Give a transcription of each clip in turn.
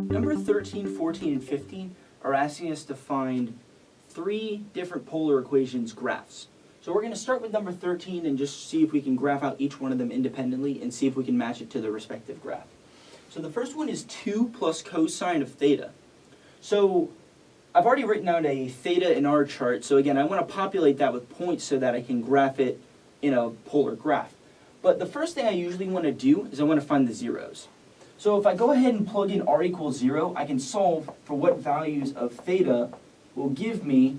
Number 13, 14, and 15 are asking us to find 3 different polar equations graphs. So we're going to start with number 13 and just see if we can graph out each one of them independently and see if we can match it to the respective graph. So the first one is 2 plus cosine of theta. So I've already written out a theta in our chart, so again I want to populate that with points so that I can graph it in a polar graph. But the first thing I usually want to do is I want to find the zeros. So if I go ahead and plug in r equals 0, I can solve for what values of theta will give me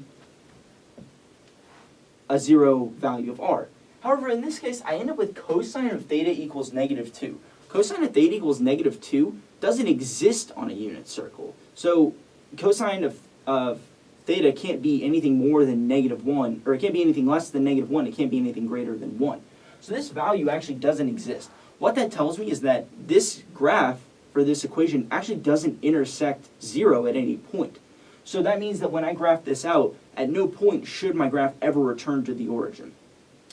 a 0 value of r. However, in this case, I end up with cosine of theta equals -2. Cosine of theta equals -2 doesn't exist on a unit circle. So cosine of theta can't be anything more than -1, or it can't be anything less than -1, it can't be anything greater than 1. So this value actually doesn't exist. What that tells me is that this graph for this equation actually doesn't intersect 0 at any point. So that means that when I graph this out, at no point should my graph ever return to the origin.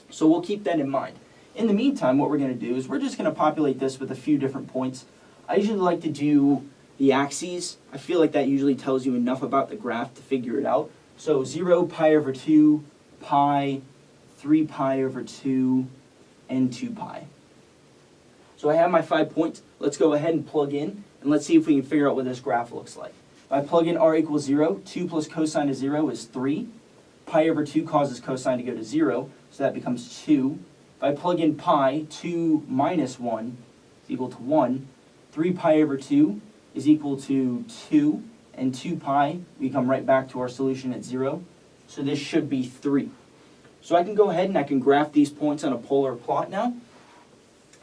So we'll keep that in mind. In the meantime, what we're going to do is we're just going to populate this with a few different points. I usually like to do the axes. I feel like that usually tells you enough about the graph to figure it out. So 0, pi over 2, pi, 3 pi over 2, and 2 pi. So I have my 5 points. Let's go ahead and plug in, and let's see if we can figure out what this graph looks like. If I plug in r equals 0, 2 plus cosine of 0 is 3. Pi over 2 causes cosine to go to 0, so that becomes 2. If I plug in pi, 2 minus 1 is equal to 1. 3 pi over 2 is equal to 2. And 2 pi, we come right back to our solution at 0. So this should be 3. So I can go ahead and I can graph these points on a polar plot now.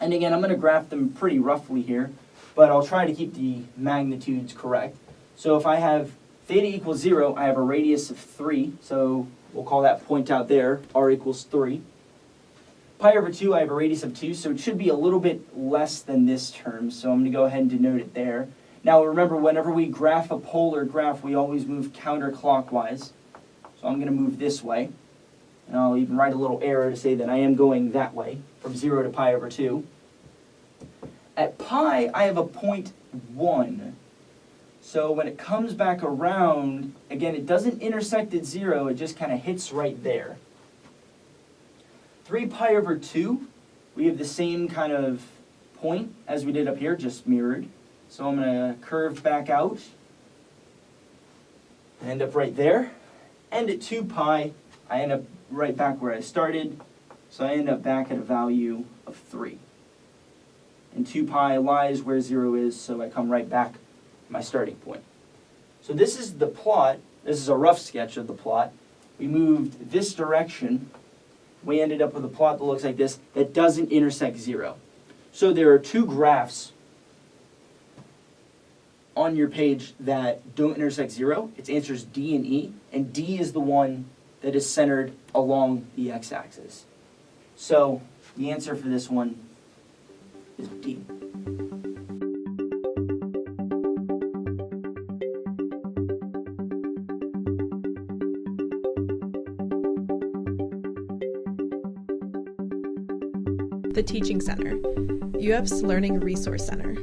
And again, I'm going to graph them pretty roughly here, but I'll try to keep the magnitudes correct. So if I have theta equals 0, I have a radius of 3, so we'll call that point out there, r equals 3. Pi over 2, I have a radius of 2, so it should be a little bit less than this term, so I'm going to go ahead and denote it there. Now remember, whenever we graph a polar graph, we always move counterclockwise. So I'm going to move this way. And I'll even write a little arrow to say that I am going that way, from 0 to pi over 2. At pi, I have a point 1. So when it comes back around, again, it doesn't intersect at 0, it just kind of hits right there. 3 pi over 2, we have the same kind of point as we did up here, just mirrored. So I'm going to curve back out and end up right there. And at 2 pi, I end up right back where I started, so I end up back at a value of 3. And 2 pi lies where 0 is, so I come right back to my starting point. So this is the plot. This is a rough sketch of the plot. We moved this direction. We ended up with a plot that looks like this that doesn't intersect 0. So there are 2 graphs on your page that don't intersect 0. Its answers D and E, and D is the one that is centered along the x-axis. So the answer for this one is D. The Teaching Center, UF's Learning Resource Center.